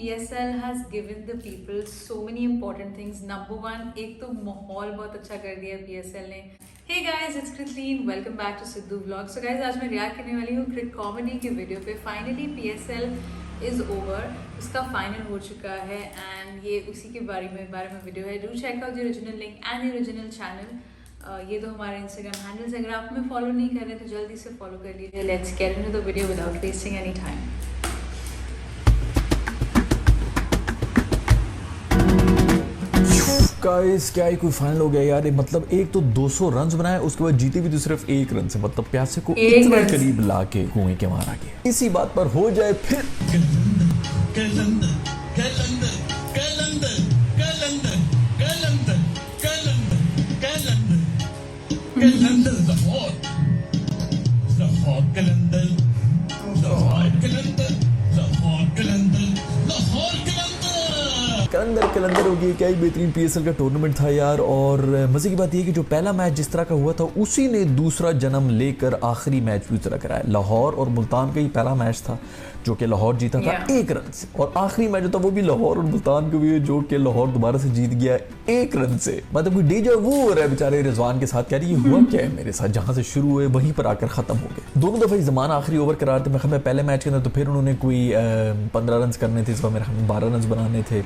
PSL has given the people so many important things. Number one, एक तो माहौल बहुत अच्छा कर दिया PSL ने. Hey guys, it's Kathleen. Welcome back to Sidhu Vlog. So guys, आज मैं रिएक्ट करने वाली हूँ क्रिक कॉमेडी के वीडियो पे. Finally PSL is over. उसका फाइनल हो चुका है एंड ये उसी के बारे में वीडियो है. Do check out the original link and the original channel. ये तो हमारे इंस्टाग्राम हैंडल्स. अगर आप हमें फॉलो नहीं कर रहे तो जल्दी से फॉलो कर लीजिए. Let's get into the video without wasting any time. Guys क्या ही कोई फाइनल हो गया यार. मतलब एक तो 200 रन बनाए, उसके बाद जीते भी तो सिर्फ 1 रन से. मतलब प्यासे को इतना करीब लाके कुएं के मारा गया. इसी बात पर हो जाए फिर कलंदर हो गई. क्या ही बेहतरीन पीएसएल का टूर्नामेंट था यार. और मजे की बात यह कि जो पहला मैच जिस तरह का हुआ था उसी ने दूसरा जन्म लेकर आखिरी मैच भी उस तरह कराया. लाहौर और मुल्तान का ही पहला मैच था जो कि लाहौर जीता था 1 रन से, और आखिरी मैच था वो भी लाहौर और मुल्तान का भी है जो कि लाहौर दोबारा से जीत गया 1 रन से. मतलब कोई डेजा वो हो रहा है बेचारे रिजवान के साथ. यार ये हुआ क्या है मेरे साथ, जहां से शुरू हुए वहीं पर आकर खत्म हो गए. दोनों दफा जमान आखिरी ओवर करार थे. मैं पहले मैच के अंदर तो फिर उन्होंने कोई 15 रन करने थे, इस बार मेरे ख्याल में 12 रन बनाने थे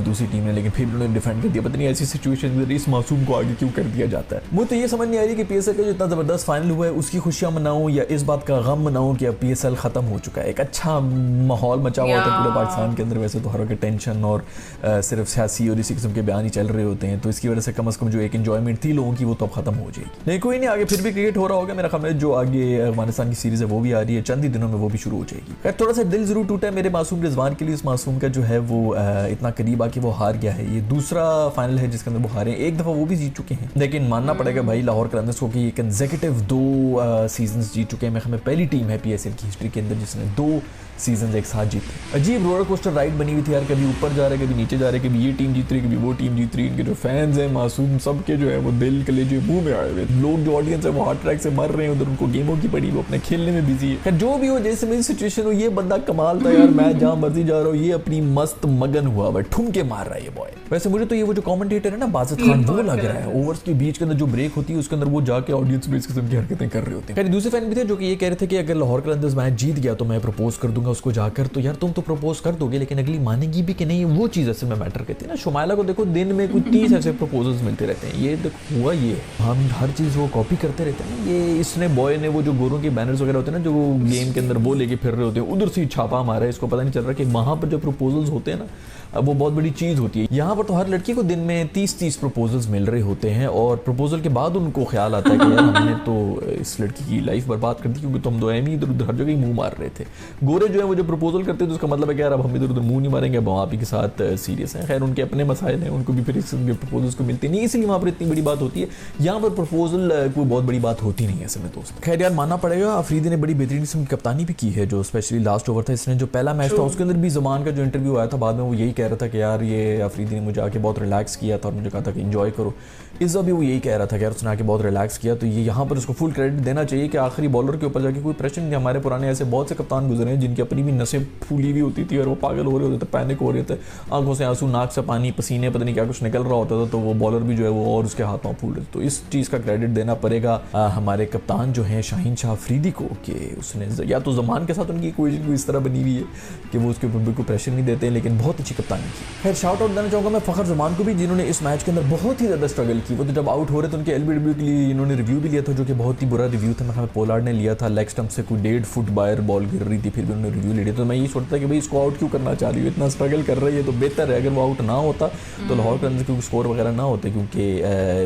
दूसरी टीम ने, लेकिन फिर उन्होंने डिफेंड कर दिया. पता नहीं ऐसी सिचुएशन में इस मासूम को आगे क्यों कर दिया जाता है. मुझे तो ये समझ नहीं आ रही कि पीएसएल का जो इतना जबरदस्त फाइनल हुआ है उसकी खुशियां मनाऊं या इस बात का गम मनाऊं कि अब पीएसएल खत्म हो चुका है. एक अच्छा माहौल मचा हुआ होता है पूरे पाकिस्तान के अंदर. वैसे तो हर वक्त टेंशन और सिर्फ सियासी और इसी किस्म के बयान ही चल रहे होते हैं, तो इसकी वजह से कम से कम जो एक एंजॉयमेंट थी लोगों की वो तो अब खत्म हो जाएगी. नहीं कोई नहीं, आगे फिर भी क्रिकेट हो रहा होगा. मेरा ख्याल है जो आगे अफगानिस्तान की सीरीज है वो भी आ रही है, चंद ही दिनों में वो भी शुरू हो जाएगी. खैर थोड़ा सा दिल जरूर टूटा है मेरे मासूम रिजवान के लिए. इस मासूम का जो है वो इतना करीब आके वो हार गया है. ये दूसरा फाइनल है जिसके अंदर वो हारे. एक दफा वो भी जीत चुके हैं, लेकिन मानना पड़ेगा भाई लाहौर कलंदर्स को कि ये कंसेक्यूटिव 2 सीजन्स जीत चुके हैं. मैं हमें पहली टीम है पीएसएल की हिस्ट्री के अंदर जिसने 2 सीजन एक साथ जीते. अजीब रोलर कोस्टर राइड बनी हुई थी यार. कभी ऊपर जा रहे, कभी नीचे जा रहे, कभी ये टीम जीत रही, कभी वो टीम जीत रही. इनके जो फैंस हैं मासूम सबके जो है वो दिल कलेजे मुंह में आए हुए. लोग जो ऑडियंस है वो हार्ट अटैक से मर रहे हैं, उधर उनको गेमों की पड़ी, वो अपने खेलने में बिजी है. जो भी हो जैसे मेरी सिचुएशन हो, ये बंदा कमाल था यार. मैं जहाँ मर्जी जा रहा हूँ ये अपनी मस्त मगन हुआ हुआ ठुमके मार रहा है ये बॉय. वैसे मुझे तो ये वो जो कमेंटेटर है ना बाजिद खान वो लग रहा है. ओवर्स के बीच के अंदर जो ब्रेक होती है उसके अंदर वो जाके ऑडियंस में इस किस्म की हरकतें कर रहे होते हैं. दूसरे फैन भी थे जो कि ये कह रहे थे कि अगर लाहौर कलंदर्स मैच जीत गया तो मैं प्रपोज कर दूंगा उसको जाकर. तो यार तुम तो प्रपोज कर दोगे लेकिन अगली मानेगी भी कि नहीं, वो चीज़ असल में मैटर करती है ना. शुमाइला को देखो दिन में कुछ 30 ऐसे प्रपोजल्स मिलते रहते हैं. ये देखो हुआ ये हम हर चीज़ वो कॉपी करते रहते हैं ना. ये इसने बॉय ने वो जो गोरों के बैनर्स वगैरह होते हैं ना जो गेम के अंदर वो लेके फिर रहे होते हैं, उधर से ही छापा मारा है. इसको पता नहीं चल रहा कि वहाँ पर जो प्रपोजल्स होते हैं ना वो बहुत बड़ी चीज़ होती है. यहाँ पर तो हर लड़की को दिन में 30 प्रपोजल्स मिल रहे होते हैं और प्रपोजल के बाद उनको ख्याल आता है कि यार हमने तो इस लड़की की लाइफ बर्बाद कर दी क्योंकि तुम दो एम ही इधर उधर हर जगह ही मुंह मार रहे थे. गोरे जो है वो जो प्रपोजल करते हैं तो उसका मतलब है कि यार अब हम इधर उधर मुंह नहीं मारेंगे, अब हम आप ही के साथ सीरियस हैं. खैर उनके अपने मसाइल हैं, उनको भी फिर इस प्रपोजल्स को मिलती नहीं, इसलिए वहाँ पर इतनी बड़ी बात होती है. यहाँ पर प्रपोजल कोई बहुत बड़ी बात होती नहीं है असल में दोस्त. खैर यार मानना पड़ेगा अफरीदी ने बड़ी बेहतरीन किस्म की कप्तानी भी की है. जो स्पेशली लास्ट ओवर था इसने जो पहला मैच था उसके अंदर भी ज़मान का जो इंटरव्यू आया था बाद में वो यही कह रहा था कि यार ये अफरीदी ने मुझे आके बहुत रिलैक्स किया था और मुझे कहा था कि एंजॉय करो. इस भी वो यही कह रहा था कि यार उसने आके बहुत रिलैक्स किया. तो ये यहाँ पर उसको फुल क्रेडिट देना चाहिए कि आखिरी बॉलर के ऊपर जाके कोई प्रेशर नहीं. हमारे पुराने ऐसे बहुत से कप्तान गुजरे हैं जिनकी अपनी भी नसें फूली हुई होती थी और वो पागल हो रहे होते थे, पैनिक हो रहे थे, आंखों से आंसू, नाक से पानी, पसीने, पता नहीं क्या कुछ निकल रहा होता था. तो वो बॉलर भी जो है वो और उसके हाथ पाँव फूल रहे थे. तो इस चीज़ का क्रेडिट देना पड़ेगा हमारे कप्तान जो हैं शाहीन शाह अफरीदी को कि उसने या तो ज़मान के साथ उनकी इक्वेशन इस तरह बनी हुई है कि वो उसके ऊपर बिल्कुल प्रेशर नहीं देते हैं, लेकिन बहुत अच्छी कप्तानी की. खैर शाउट आउट देना चाहूँगा मैं फ़खर ज़मान को भी जिन्होंने इस मैच के अंदर बहुत ही ज़्यादा स्ट्रगल की. वो तो जब आउट हो रहे थे उनके एलबीडब्ल्यू के लिए इन्होंने रिव्यू भी लिया था जो कि बहुत ही बुरा रिव्यू था. मैं पोलार्ड ने लिया था, लेग स्टंप से कोई 1.5 फुट बाहर बॉल गिर रही थी, फिर भी उन्होंने रिव्यू लिया. तो मैं ये सोचता कि भाई इसको आउट क्यों करना चाह रही हूँ, इतना स्ट्रगल कर रही है तो बेहतर है अगर वो आउट ना होता तो लाहौर कलंदर्स के स्कोर वगैरह ना होते. क्योंकि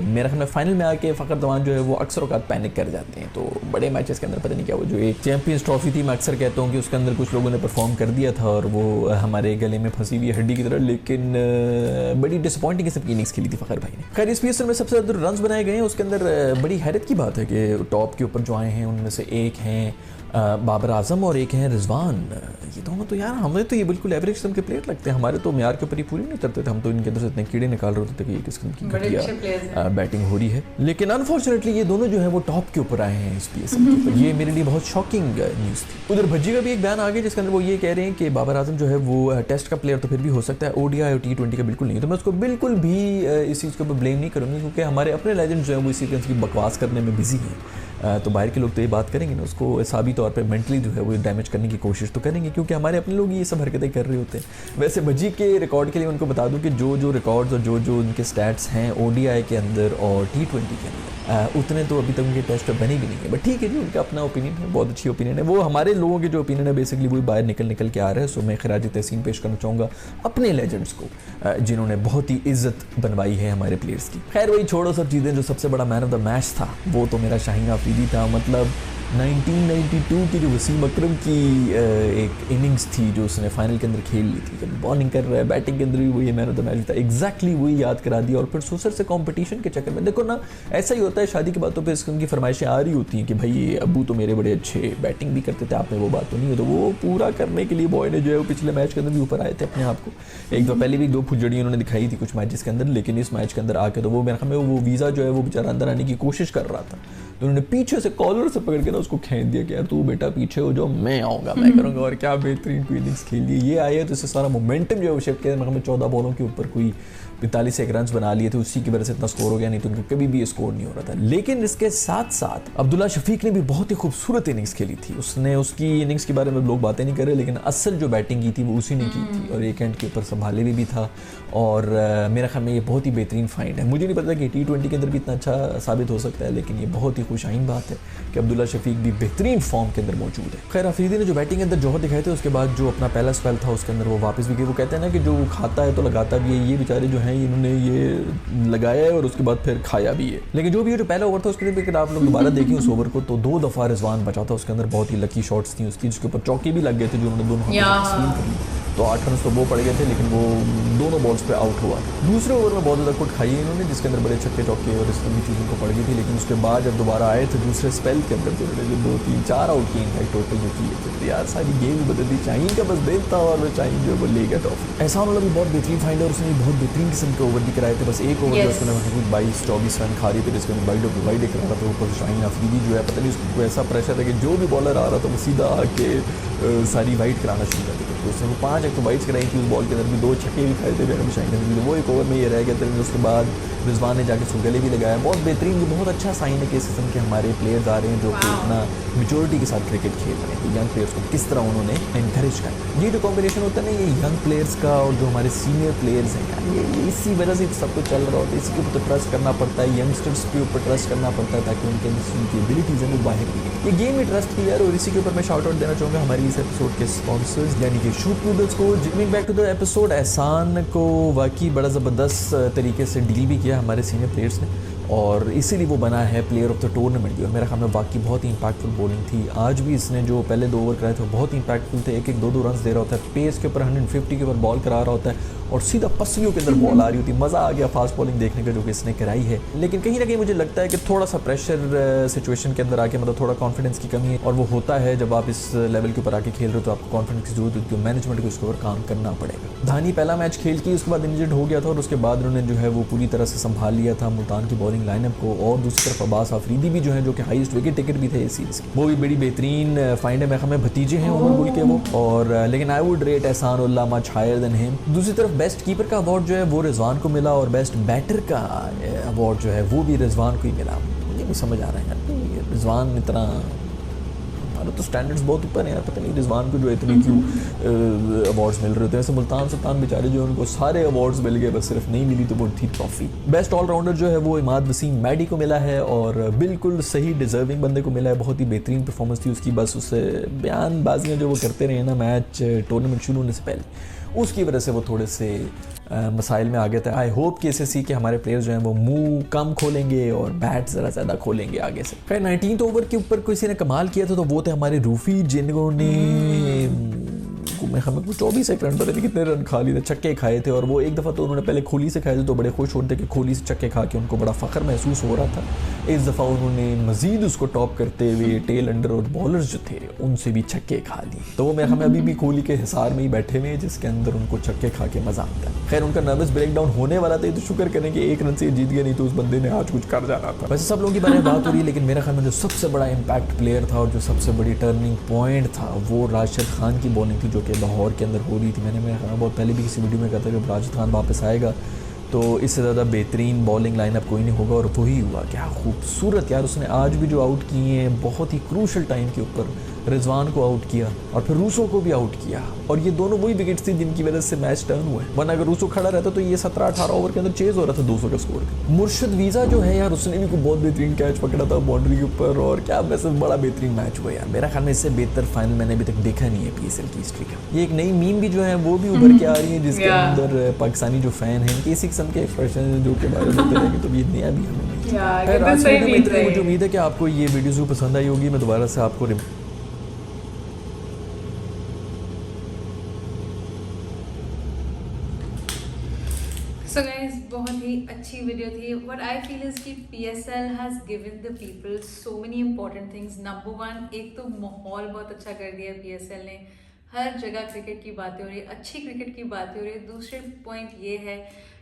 मेरा ख्याल में फाइनल में आके फ़खर जमान जो है वो अक्सर औकात पैनिक कर जाते हैं. तो बड़े मैचेस के अंदर पता नहीं क्या वो जो एक चैंपियंस ट्रॉफी थी मैं अक्सर कहता हूँ कि उसके अंदर कुछ लोगों ने परफॉर्म कर दिया था और वो हमारे गले में फंसी हुई हड्डी की तरह, लेकिन बड़ी डिसअपॉइंटिंग किस्म की इनिंग्स खेली थी फ़खर भाई ने। खैर इस पीएसएल में सबसे ज़्यादा रन बनाए गए हैं, उसके अंदर बड़ी हैरत की बात है कि टॉप के ऊपर जो आए हैं उनमें से एक हैं बाबर आजम और एक हैं रिजवान। ये दोनों तो यार हमें तो ये बिल्कुल एवरेज किस्म के प्लेयर लगते हैं, हमारे तो म्यार के ऊपर ही पूरी नहीं करते थे, हम तो इनके अंदर से इतने कीड़े निकाल रहे होते थे कि ये किस किस्म की घटिया बैटिंग हो रही है। लेकिन अनफॉर्चुनेटली ये दोनों जो है वो टॉप के ऊपर आए हैं इस पीएसएल के ऊपर। ये मेरे लिए बहुत शॉकिंग न्यूज़ थी। उधर भज्जी का भी एक बयान आ गया जिसके अंदर वो ये कह रहे हैं कि बाबर आजम जो है वो टेस्ट का प्लेयर तो फिर भी हो सकता है, ओडीआई और T20 का बिल्कुल नहीं। तो मैं उसको बिल्कुल भी इस चीज़ के ऊपर ब्लेम नहीं करूँगी, क्योंकि हमारे अपने लेजेंड जो है वो इसी किस्म की बकवास करने में बिजी हैं। तो बाहर के लोग तो ये बात करेंगे ना, उसको हिसाबी तौर पे मेंटली जो है वो डैमेज करने की कोशिश तो करेंगे, क्योंकि हमारे अपने लोग ये सब हरकतें कर रहे होते हैं। वैसे भज्जी के रिकॉर्ड के लिए उनको बता दूं कि जो रिकॉर्ड्स और जो उनके स्टैट्स हैं ओडीआई के अंदर और T20 के अंदर उतने तो अभी तक उनके टेस्ट बने भी नहीं है। बट ठीक है जी, उनका अपना ओपिनियन है, बहुत अच्छी ओपिनियन है। वो हमारे लोगों के जो ओपिनियन है बेसिकली वो बाहर निकल के आ रहा है। सो मैं खराज तहसीन पेश करना चाहूँगा अपने लेजेंड्स को जिन्होंने बहुत ही इज्जत बनवाई है हमारे प्लेयर्स की। खैर वही छोड़ो सब चीज़ें, जो सबसे बड़ा मैन ऑफ द मैच था वो तो मेरा शाहीन अफरीदी था। मतलब 1992 की जो वसीम अकरम की एक इनिंग्स थी जो उसने फाइनल के अंदर खेल ली थी, जब बॉलिंग कर रहा है, बैटिंग के अंदर भी वही मैन ऑफ द मैच था, एग्जैक्टली वही याद करा दिया। और फिर सोसर से कंपटीशन के चक्कर में देखो ना, ऐसा ही होता है शादी की बातों पे उनकी फरमाइशें आ रही होती हैं कि भाई अबू तो मेरे बड़े अच्छे बैटिंग भी करते थे, आप में वो बात तो नहीं है। तो वो पूरा करने के लिए बॉय ने जो है वो पिछले मैच के अंदर भी ऊपर आए थे अपने आप को। एक दो पहले भी 2 फुजड़ी उन्होंने दिखाई थी कुछ मैचेस के अंदर, लेकिन इस मैच के अंदर आके तो वो मेरे ख्याल में वो वीज़ा जो है वो बेचारा अंदर आने की कोशिश कर रहा था, तो उन्होंने पीछे से कॉलर से पकड़ के ना उसको खींच दिया कि यार तू बेटा पीछे हो जाओ, मैं आऊँगा, मैं करूँगा। और क्या बेहतरीन इनिंग्स खेल दी ये आया, तो इससे सारा मोमेंटम जो है वो शिफ्ट किया। मैं 14 बॉलों के ऊपर कोई 45 रन बना लिए थे, उसी की वजह से इतना स्कोर हो गया, नहीं तो उनका कभी भी स्कोर नहीं हो रहा था। लेकिन इसके साथ साथ अब्दुल्ला शफीक ने भी बहुत ही खूबसूरत इनिंग्स खेली थी। उसने उसकी इनिंग्स के बारे में लोग बातें नहीं कर रहे, लेकिन असल जो बैटिंग की थी वो उसी ने की थी, और एक एंड के ऊपर संभाले भी था। और मेरा ख्याल में ये बहुत ही बेहतरीन फाइंड है। मुझे नहीं पता कि T20 के अंदर भी इतना अच्छा साबित हो सकता है, लेकिन ये बहुत ही खुशाइन बात है कि अब्दुल्ला शफीक भी बेहतरीन फॉर्म के अंदर मौजूद है। खैर अफरीदी ने जो बैटिंग के अंदर जौहर दिखाए थे, उसके बाद जो अपना पहला स्पेल था उसके अंदर वो वापस भी गए। वो कहते हैं ना कि जो खाता है तो लगाता भी है, ये बेचारे जो हैं इन्होंने ये लगाया है और उसके बाद फिर खाया भी है। लेकिन जो भी जो पहला ओवर था उसके लिए आप लोग दोबारा देखें उस ओवर को, तो 2 दफ़ा रिजवान बचा था उसके अंदर, बहुत ही लकी शॉट्स थी उसकी, जिसके ऊपर चौके भी लग गए थे जो उन्होंने दोनों हाथों से तो 8 रन तो वो पड़ गए थे, लेकिन वो दोनों बॉल्स पे आउट हुआ। दूसरे ओवर में बहुत ज़्यादा कुट खाई है इन्होंने, जिसके अंदर बड़े छक्के चौके और इस तरह की चीज़ों को पड़ गई थी। लेकिन उसके बाद जब दोबारा आए थे दूसरे स्पेल के अंदर, तो जो 2, 3, 4 आउट की इनफैक्ट टोटल जो की तो यार सारी गेम ही बदल दी। चाहिए का बस देता और वो चाहिए जो वो ले गया टॉफी। एहसान वाला भी बहुत बेहतरीन फाइंडर, उसने बहुत बेहतरीन किस्म के ओवर भी कराए थे। बस एक ओवर जो उसने 22-24 रन खा रही थी, जिसके वाइड करा रहा था। ऊपर शाहीन अफरीदी जो है पता नहीं उसको ऐसा प्रेशर है कि जो भी बॉलर आ रहा था वो सीधा आके सारी वाइड कराना शुरू कर देते। तो उसने वो 5 एक तो वाइड्स कराई थी उस बॉल के अंदर भी, 2 छक्के भी खाए थे शाहीन अफरीदी। वो एक ओवर में ये रह गया था। उसके बाद रिजवान ने जाके उसको गले भी लगाया। बहुत बेहतरीन, बहुत अच्छा साइन है कि इस किस्म के हमारे प्लेयर्स आ रहे हैं जो कि अपना मेच्योरिटी के साथ क्रिकेट खेल रहे हैं। यंग प्लेयर्स को किस तरह उन्होंने एनकरेज किया। ये जो कॉम्बिनेशन होता है ना, ये यंग प्लेयर्स का और जो हमारे सीनियर प्लेयर्स हैं यार, ये इसी वजह से सब कुछ चल रहा होता है। इसी के ऊपर ट्रस्ट करना पड़ता है, यंगस्टर्स के ऊपर ट्रस्ट करना पड़ता है, ताकि उनके उनकी एबिलिटीज़ हैं वो बाहर निकलें। ये गेम में ट्रस्ट की यार। और इसी के ऊपर मैं शाउट आउट देना चाहूँगा हमारी इस एपिसोड के स्पॉन्सर्स यानी कि शूट नूडल्स को। Jumping back to the episode, Ehsan को वाकई बड़ा ज़बरदस्त तरीके से डील भी किया हमारे सीनियर प्लेयर्स ने, और इसीलिए वो बना है प्लेयर ऑफ द टूर्नामेंट भी। और मेरा ख्याल में वाकई बहुत ही इंपैक्टफुल बॉलिंग थी। आज भी इसने जो पहले 2 ओवर कराए थे वो बहुत ही इंपैक्टफुल थे। 1-1, 2-2 रन दे रहा होता है, पेस के ऊपर 150 के ऊपर बॉल करा रहा होता है, और सीधा पसलियों के अंदर बॉल आ रही होती। मज़ा आ गया फास्ट बॉलिंग देखने का जो कि इसने कराई है। लेकिन कहीं ना कहीं मुझे लगता है कि थोड़ा सा प्रेशर सिचुएशन के अंदर आके मतलब थोड़ा कॉन्फिडेंस की कमी है, और वो होता है जब आप इस लेवल के ऊपर आके खेल रहे हो तो आपको कॉन्फिडेंस की जरूरत होती है। मैनेजमेंट को इसके ऊपर काम करना पड़ेगा। धानी पहला मैच खेल के उसके बाद इंजर्ड हो गया था, और उसके बाद उन्होंने जो है वो पूरी तरह से संभाल लिया था मुल्तान की बॉलिंग लाइनअप को। और दूसरी तरफ अब्बास आफरीदी भी जो है, जो कि हाईएस्ट विकेट टेकर भी थे इस सीरीज़ के, वो भी बड़ी बेहतरीन फाइंड है। मैं हमें भतीजे हैं उमर गुल के वो, और लेकिन आई would rate Ehsan Ullah much higher than him. दूसरी तरफ बेस्ट कीपर का अवार्ड जो है वो रिजवान को मिला, और बेस्ट बैटर का अवार्ड जो है वो भी रिजवान को ही मिला। मुझे नहीं समझ आ रहा है यार, रिजवान इतना, हमारे तो स्टैंडर्ड्स बहुत ऊपर है यार, पता नहीं रिजवान को जो इतने क्यों अवार्ड्स मिल रहे होते हैं। ऐसे मुल्तान सुल्तान बेचारे जो उनको सारे अवार्ड्स मिल गए, बस सिर्फ नहीं मिली तो वो थी ट्रॉफी। बेस्ट ऑलराउंडर जो है वो इमाद वसीम मैडी को मिला है, और बिल्कुल सही डिजर्विंग बंदे को मिला है। बहुत ही बेहतरीन परफॉर्मेंस थी उसकी, बस उससे बयानबाजियाँ जो वो करते रहे ना मैच टूर्नामेंट शुरू होने से पहले, उसकी वजह से वो थोड़े से मसाइल में आ गया था। आई होप कि एसएससी के हमारे प्लेयर्स जो हैं वो मुंह कम खोलेंगे और बैट ज़रा ज़्यादा खोलेंगे आगे से। खैर 19th ओवर के ऊपर किसी ने कमाल किया था, तो वो थे हमारे रूफी, जिन्होंने मैं हमें 24 एक रन पर थे, कितने रन खा लिए थे, छक्के खाए थे। और वो एक दफ़ा तो उन्होंने पहले खोली से खाए थे तो बड़े खुश होते कि खोली से छक्के खा के उनको बड़ा फ़ख्र महसूस हो रहा था। इस दफ़ा उन्होंने मज़ीद उसको टॉप करते हुए टेल अंडर और बॉलर्स जो थे उनसे भी छक्के खा लिए। तो वो मैं हमें अभी भी कोहली के हिसार में ही बैठे हुए हैं जिसके अंदर उनको छक्के खा के मज़ा आता है। खैर उनका नर्वस ब्रेक डाउन होने वाला था, तो शुक्र करें कि एक रन से जीत गया, नहीं तो उस बंदे ने आज कुछ कर जाना था। वैसे सब लोगों के बारे में बात हो रही है, लेकिन मेरे ख्याल में जो सबसे बड़ा इम्पैक्ट प्लेयर था और जो सबसे बड़ी टर्निंग पॉइंट था वो राशिद खान की बॉलिंग थी, जो कि लाहौर के अंदर हो रही थी। मैंने बहुत पहले भी किसी वीडियो में कहा था कि राशिद खान वापस आएगा तो इससे ज़्यादा बेहतरीन बॉलिंग लाइनअप कोई नहीं होगा, और वही हुआ। क्या खूबसूरत यार, उसने आज भी जो आउट किए हैं बहुत ही क्रूशल टाइम के ऊपर रिजवान को आउट किया और फिर रूसो को भी आउट किया, और ये दोनों वही विकेट्स थी जिनकी वजह से मैच टर्न हुआ है। वरना अगर रूसो खड़ा रहता तो ये 17-18 ओवर के अंदर चेज हो रहा था 200 का स्कोर। मुर्शिद वीज़ा जो है यार, उसने भी को बहुत बेहतरीन कैच पकड़ा था बाउंड्री के ऊपर, और क्या वैसे बड़ा बेहतरीन मैच हुआ यार। मेरा ख्याल में इससे बेहतर फाइनल मैंने अभी तक देखा नहीं है PSL की हिस्ट्री का। ये एक नई मीम भी जो है वो भी उभर के आ रही है, जिसके अंदर पाकिस्तानी जो फैन है इनके इसी किस्म के एक्सप्रेशन जो के बारे में होते हैं, तो ये नया भी हमें मुझे उम्मीद है कि आपको ये वीडियो पसंद आई होगी। मैं दोबारा से आपको सो गाइज बहुत ही अच्छी वीडियो थी। व्हाट आई फील इज कि PSL has given the people so many important things. Number one, एक तो माहौल बहुत अच्छा कर दिया PSL ने, हर जगह क्रिकेट की बातें हो रही है, अच्छी क्रिकेट की बातें हो रही है। दूसरे पॉइंट ये है,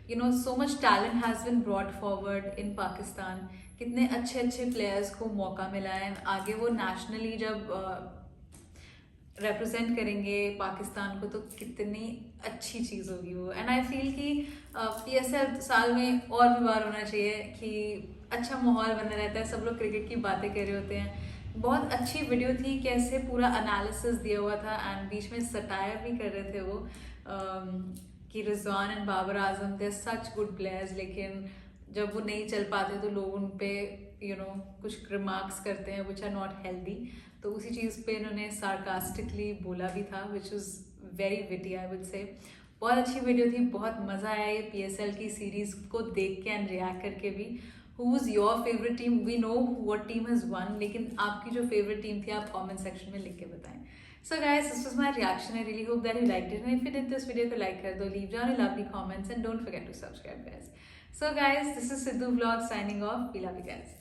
you know, so much talent has been brought forward in Pakistan. कितने अच्छे अच्छे प्लेयर्स को मौका मिला है, आगे वो नेशनली जब रिप्रेजेंट करेंगे पाकिस्तान को तो कितनी अच्छी चीज़ होगी वो। एंड आई फील कि PSL साल में और भी बार होना चाहिए कि अच्छा माहौल बना रहता है, सब लोग क्रिकेट की बातें कर रहे होते हैं। बहुत अच्छी वीडियो थी, कैसे पूरा एनालिसिस दिया हुआ था, एंड बीच में सटायर भी कर रहे थे वो कि Rizwan and Babar Azam they such good players, लेकिन जब वो नहीं चल पाते तो लोग उन पे कुछ रिमार्क्स करते हैं विच आर नॉट हेल्दी। तो उसी चीज़ पे इन्होंने सार्कास्टिकली बोला भी था, which is very witty I would say. बहुत अच्छी वीडियो थी, बहुत मज़ा आया ये PSL की सीरीज़ को देख के एंड रिएक्ट करके भी। Who is your favourite team? We know what team has won, लेकिन आपकी जो फेवरेट टीम थी आप कमेंट सेक्शन में लिख के बताएं। So guys, this was my reaction. I really hope that you liked it, and if you did this video, तो like कर दो, leave down a lovely comments, and don't forget to subscribe, guys. So guys, this is Sidhu Vlog signing off. We love you guys.